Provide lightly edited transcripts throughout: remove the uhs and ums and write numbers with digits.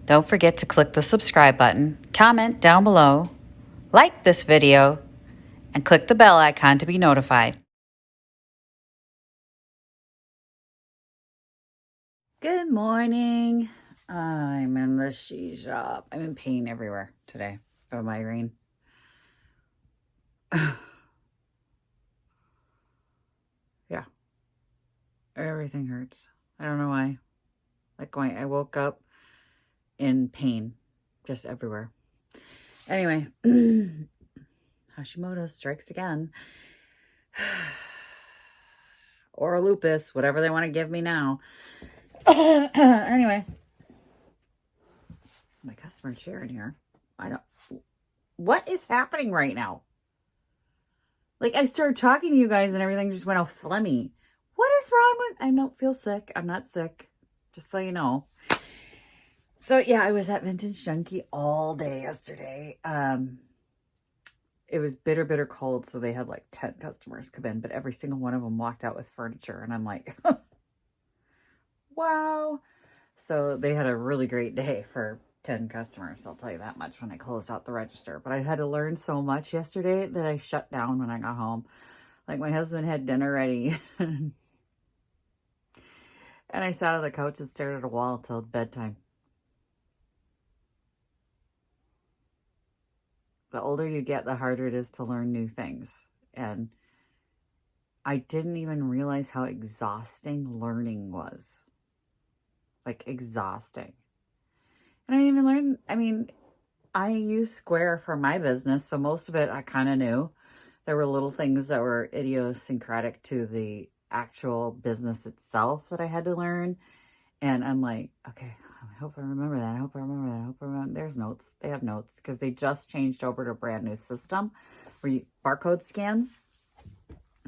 Don't forget to click the subscribe button, comment down below, like this video, and click the bell icon to be notified. Good morning. I'm in the she shop. I'm in pain everywhere today. I have a migraine. Yeah. Everything hurts. I don't know why. Like I woke up in pain just everywhere. Anyway, Hashimoto's strikes again. Or lupus, whatever they want to give me now. Anyway, my customer's sharing here. What is happening right now? Like, I started talking to you guys and everything just went all phlegmy. What is wrong with... I don't feel sick. I'm not sick. Just so you know. So, yeah, I was at Vintage Junkie all day yesterday. It was bitter cold, so they had like 10 customers come in, but every single one of them walked out with furniture, and I'm like, wow. So they had a really great day for 10 customers. I'll tell you that much when I closed out the register. But I had to learn so much yesterday that I shut down when I got home. Like, my husband had dinner ready, and I sat on the couch and stared at a wall till bedtime. The older you get, the harder it is to learn new things. And I didn't even realize how exhausting learning was. Like, exhausting. And I didn't even learn, I mean, I use Square for my business, so most of it I kind of knew. There were little things that were idiosyncratic to the actual business itself that I had to learn. And I'm like, okay, I hope I remember that. I hope I remember that. I hope I remember. There's notes. They have notes because they just changed over to a brand new system where you barcode scans.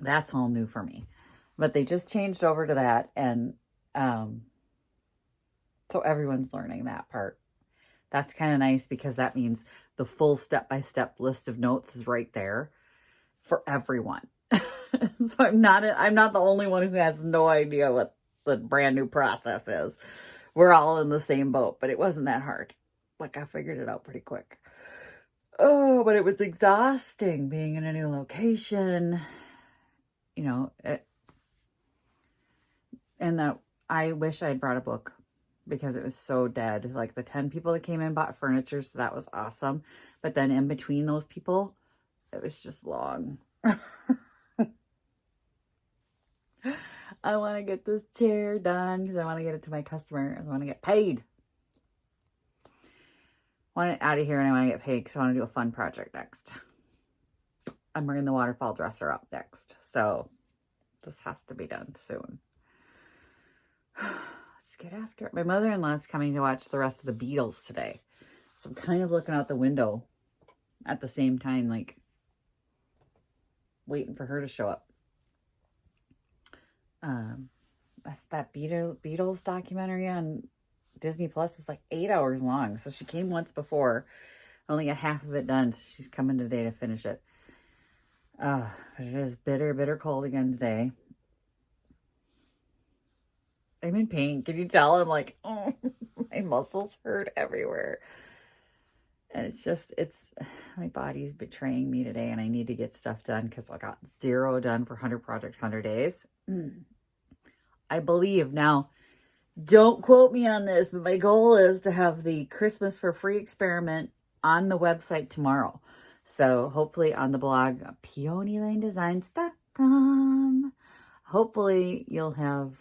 That's all new for me. But they just changed over to that. And so everyone's learning that part. That's kind of nice because that means the full step-by-step list of notes is right there for everyone. So I'm not the only one who has no idea what the brand new process is. We're all in the same boat, but it wasn't that hard. Like, I figured it out pretty quick. Oh, but it was exhausting being in a new location, you know, and that I wish I had brought a book because it was so dead. Like, the 10 people that came in bought furniture, so that was awesome. But then in between those people, it was just long. I want to get this chair done because I want to get it to my customer. I want to get paid. I want it out of here and I want to get paid because I want to do a fun project next. I'm bringing the waterfall dresser up next. So this has to be done soon. Let's get after it. My mother-in-law is coming to watch the rest of the Beatles today. So I'm kind of looking out the window at the same time, like waiting for her to show up. That's that Beatles documentary on Disney Plus. Is like 8 hours long. So she came once before, only got half of it done. So she's coming today to finish it. It is bitter cold again today. I'm in pain. Can you tell? I'm like, oh, my muscles hurt everywhere. And my body's betraying me today, and I need to get stuff done because I got 0 done for 100 projects, 100 days. I believe. Now, don't quote me on this, but my goal is to have the Christmas for Free experiment on the website tomorrow. So hopefully on the blog, peonylanedesigns.com. Hopefully you'll have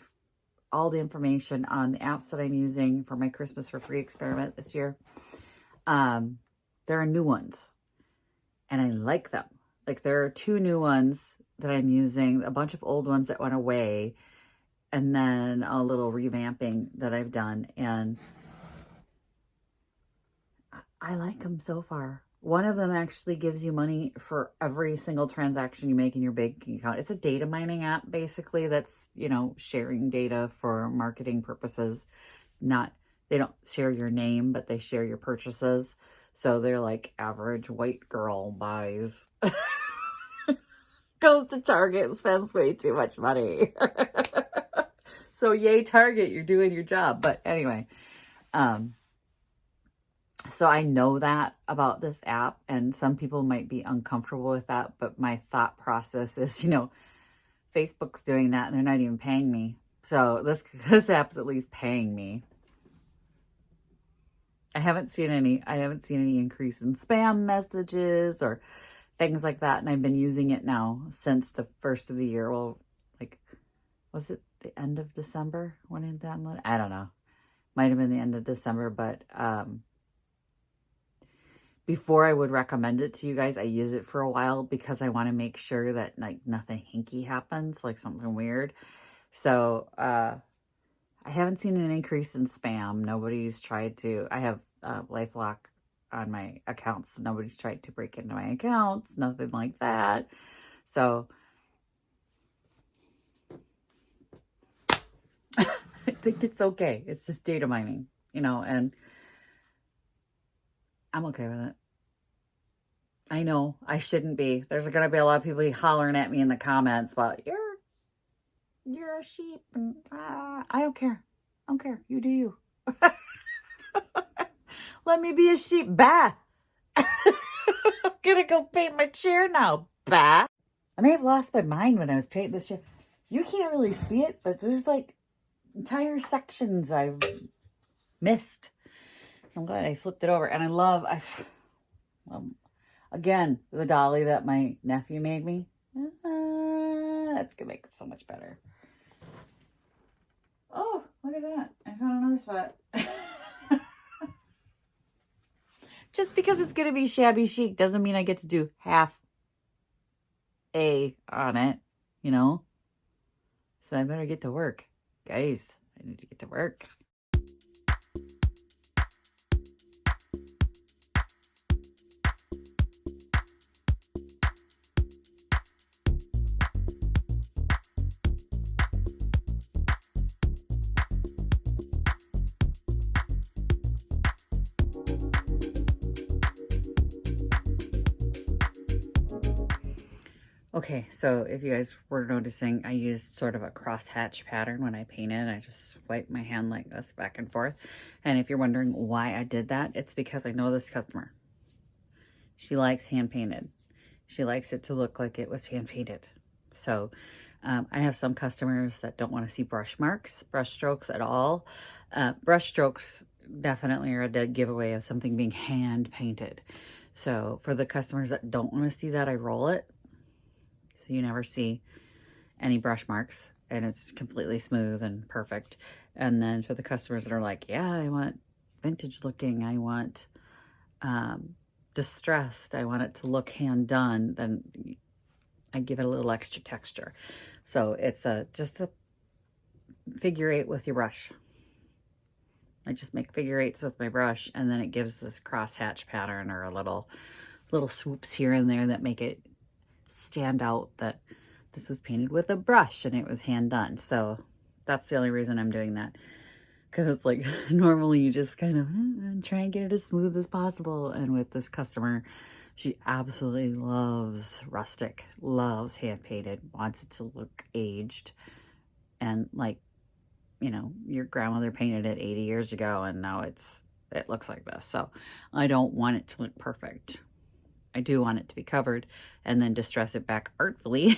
all the information on the apps that I'm using for my Christmas for Free experiment this year. There are new ones, and I like them. Like, there are 2 new ones that I'm using, a bunch of old ones that went away, and then a little revamping that I've done, and I like them so far. One of them actually gives you money for every single transaction you make in your banking account. It's a data mining app, basically, that's, you know, sharing data for marketing purposes. They don't share your name, but they share your purchases. So they're like, average white girl buys, goes to Target and spends way too much money. So yay, Target, you're doing your job. But anyway, So I know that about this app, and some people might be uncomfortable with that, but my thought process is, Facebook's doing that and they're not even paying me. So this app's at least paying me. I haven't seen any increase in spam messages or things like that. And I've been using it now since the first of the year. Well, like, was it the end of December when it downloaded? I don't know. Might have been the end of December, but before I would recommend it to you guys, I use it for a while because I want to make sure that like nothing hinky happens, like something weird. So I haven't seen an increase in spam. Nobody's tried to. I have LifeLock on my accounts. Nobody's tried to break into my accounts. Nothing like that. So I think it's okay. It's just data mining, and I'm okay with it. I know I shouldn't be. There's going to be a lot of people hollering at me in the comments about you're a sheep, and I don't care. I don't care. You do you. Let me be a sheep. Bah. I'm gonna go paint my chair now. Bah. I may have lost my mind when I was painting this chair. You can't really see it, but there's like entire sections I've missed. So I'm glad I flipped it over. And I love, again, the dolly that my nephew made me. That's gonna make it so much better. Oh, look at that. I found another spot. Just because it's gonna be shabby chic doesn't mean I get to do half A on it, So I better get to work. Guys, I need to get to work. Okay, so if you guys were noticing, I used sort of a crosshatch pattern when I painted. I just swipe my hand like this back and forth. And if you're wondering why I did that, it's because I know this customer. She likes hand painted. She likes it to look like it was hand painted. So I have some customers that don't want to see brush marks, brush strokes at all. Brush strokes definitely are a dead giveaway of something being hand painted. So for the customers that don't want to see that, I roll it. So you never see any brush marks and it's completely smooth and perfect. And then for the customers that are like, yeah, I want vintage looking, I want distressed, I want it to look hand done, then I give it a little extra texture. So it's just a figure eight with your brush. I just make figure eights with my brush, and then it gives this crosshatch pattern or a little swoops here and there that make it stand out that this was painted with a brush and it was hand done. So that's the only reason I'm doing that, because it's like normally you just kind of try and get it as smooth as possible. And with this customer, she absolutely loves rustic, loves hand painted, wants it to look aged, and like, your grandmother painted it 80 years ago and now it looks like this. So I don't want it to look perfect. I do want it to be covered and then distress it back artfully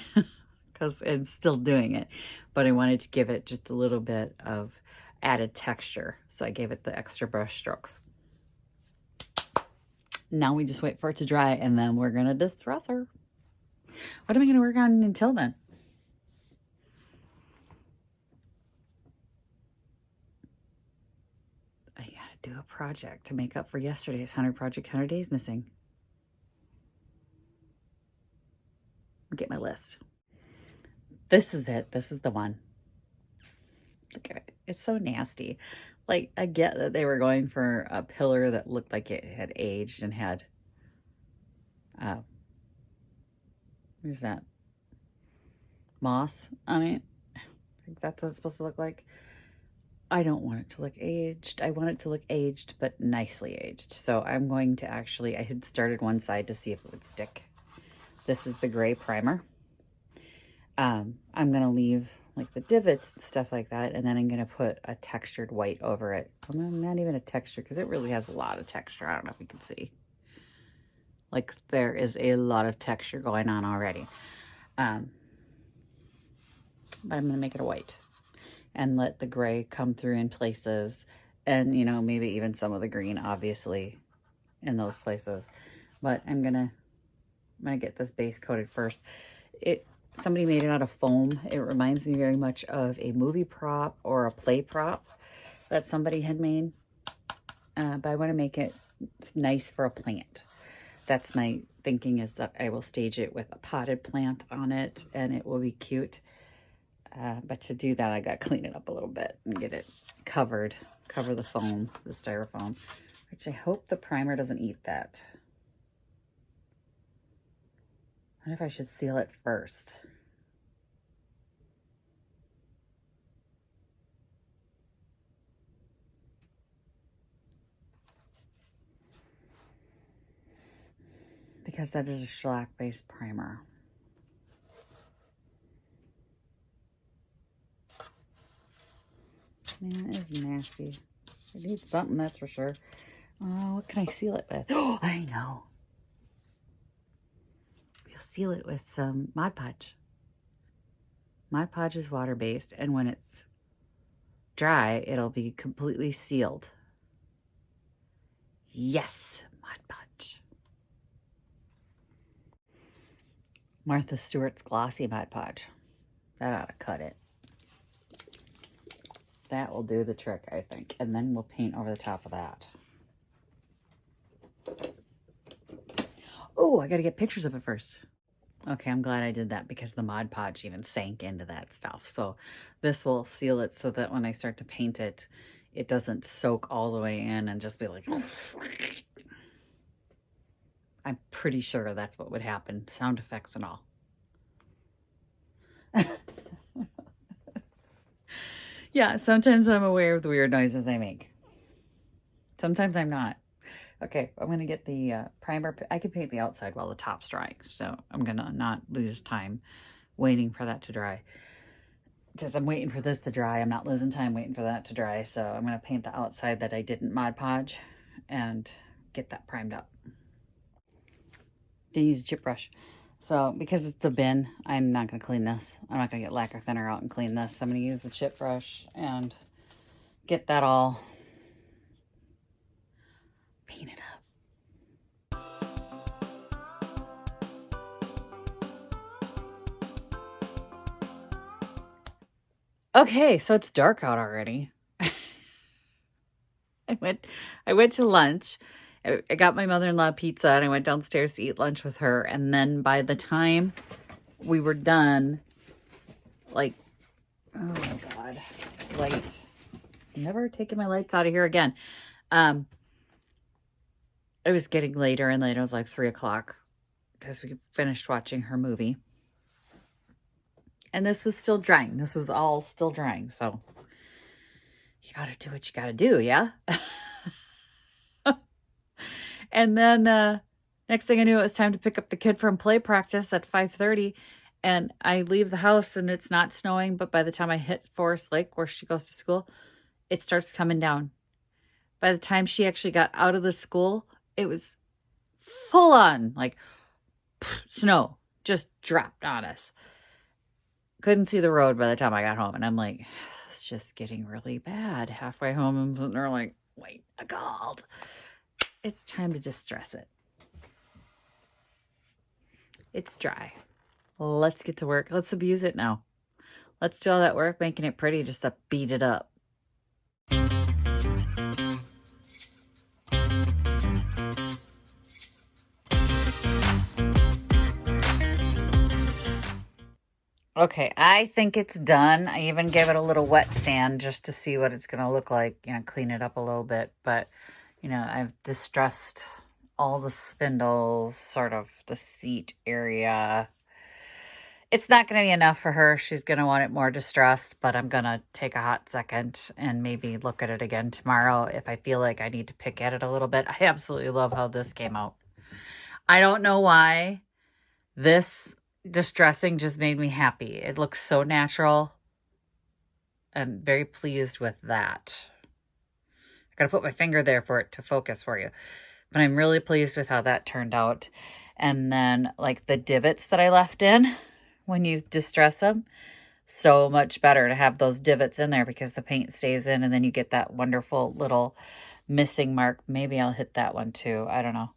because I'm still doing it. But I wanted to give it just a little bit of added texture. So I gave it the extra brush strokes. Now we just wait for it to dry and then we're going to distress her. What am I going to work on until then? I got to do a project to make up for yesterday's 100 project 100 days missing. Get my list. This is it. This is the one. Look at it. It's so nasty. Like, I get that they were going for a pillar that looked like it had aged and had, what is that? Moss on it. I think that's what it's supposed to look like. I don't want it to look aged. I want it to look aged, but nicely aged. So I'm going to actually, I had started one side to see if it would stick. This is the gray primer. I'm going to leave like the divots and stuff like that. And then I'm going to put a textured white over it. Well, not even a texture because it really has a lot of texture. I don't know if you can see. Like there is a lot of texture going on already. But I'm going to make it a white and let the gray come through in places. And, you know, maybe even some of the green, obviously, in those places. But I'm gonna get this base coated first. Somebody made it out of foam. It reminds me very much of a movie prop or a play prop that somebody had made. But I want to make it nice for a plant. That's my thinking, is that I will stage it with a potted plant on it and it will be cute. But to do that, I got to clean it up a little bit and get it covered. Cover the foam, the styrofoam, which I hope the primer doesn't eat that. I wonder if I should seal it first. Because that is a shellac-based primer. Man, it is nasty. It needs something, that's for sure. Oh, what can I seal it with? Oh, I know. We'll seal it with some Mod Podge. Mod Podge is water-based, and when it's dry, it'll be completely sealed. Yes, Mod Podge. Martha Stewart's Glossy Mod Podge. That ought to cut it. That will do the trick, I think. And then we'll paint over the top of that. Oh, I got to get pictures of it first. Okay, I'm glad I did that because the Mod Podge even sank into that stuff. So this will seal it so that when I start to paint it, it doesn't soak all the way in and just be like... I'm pretty sure that's what would happen. Sound effects and all. Yeah, sometimes I'm aware of the weird noises I make. Sometimes I'm not. Okay, I'm going to get the primer. I can paint the outside while the top's drying, so I'm going to not lose time waiting for that to dry. Because I'm waiting for this to dry. I'm not losing time waiting for that to dry, so I'm going to paint the outside that I didn't Mod Podge and get that primed up. Didn't use a chip brush. So, because it's the bin, I'm not going to clean this. I'm not going to get lacquer thinner out and clean this. I'm going to use the chip brush and get that all painted up. Okay, so it's dark out already. I went to lunch. I got my mother-in-law pizza and I went downstairs to eat lunch with her. And then by the time we were done, like, oh my God, it's light. I'm never taking my lights out of here again. It was getting later and later. It was like 3 o'clock because we finished watching her movie. And this was still drying. This was all still drying. So you got to do what you got to do, yeah? And then next thing I knew, it was time to pick up the kid from play practice at 5:30. And I leave the house and it's not snowing. But by the time I hit Forest Lake, where she goes to school, it starts coming down. By the time she actually got out of the school, it was full on, like, snow just dropped on us. Couldn't see the road by the time I got home. And I'm like, it's just getting really bad. Halfway home, and they're like, wait, I called. It's time to distress it. It's dry. Let's get to work. Let's abuse it now. Let's do all that work making it pretty just to beat it up. Okay, I think it's done. I even gave it a little wet sand just to see what it's going to look like, you know, clean it up a little bit. But, you know, I've distressed all the spindles, sort of the seat area. It's not going to be enough for her. She's going to want it more distressed, but I'm going to take a hot second and maybe look at it again tomorrow if I feel like I need to pick at it a little bit. I absolutely love how this came out. I don't know why this distressing just made me happy. It looks so natural. I'm very pleased with that. I gotta put my finger there for it to focus for you. But I'm really pleased with how that turned out. And then like the divots that I left in when you distress them, so much better to have those divots in there because the paint stays in and then you get that wonderful little missing mark. Maybe I'll hit that one too. I don't know.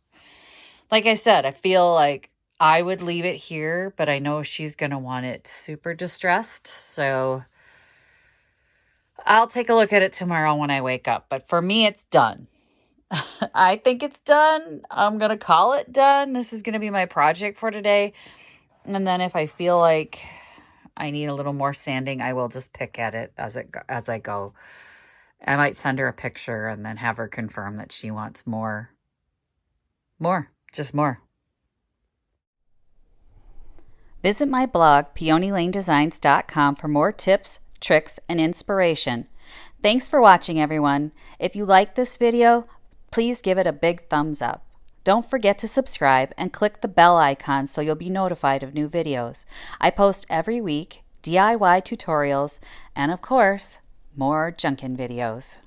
Like I said, I feel like I would leave it here, but I know she's going to want it super distressed. So I'll take a look at it tomorrow when I wake up. But for me, it's done. I think it's done. I'm going to call it done. This is going to be my project for today. And then if I feel like I need a little more sanding, I will just pick at it as I go. I might send her a picture and then have her confirm that she wants more. Just more. Visit my blog, peonylanedesigns.com, for more tips, tricks, and inspiration. Thanks for watching, everyone. If you like this video, please give it a big thumbs up. Don't forget to subscribe and click the bell icon so you'll be notified of new videos. I post every week DIY tutorials and, of course, more Junkin videos.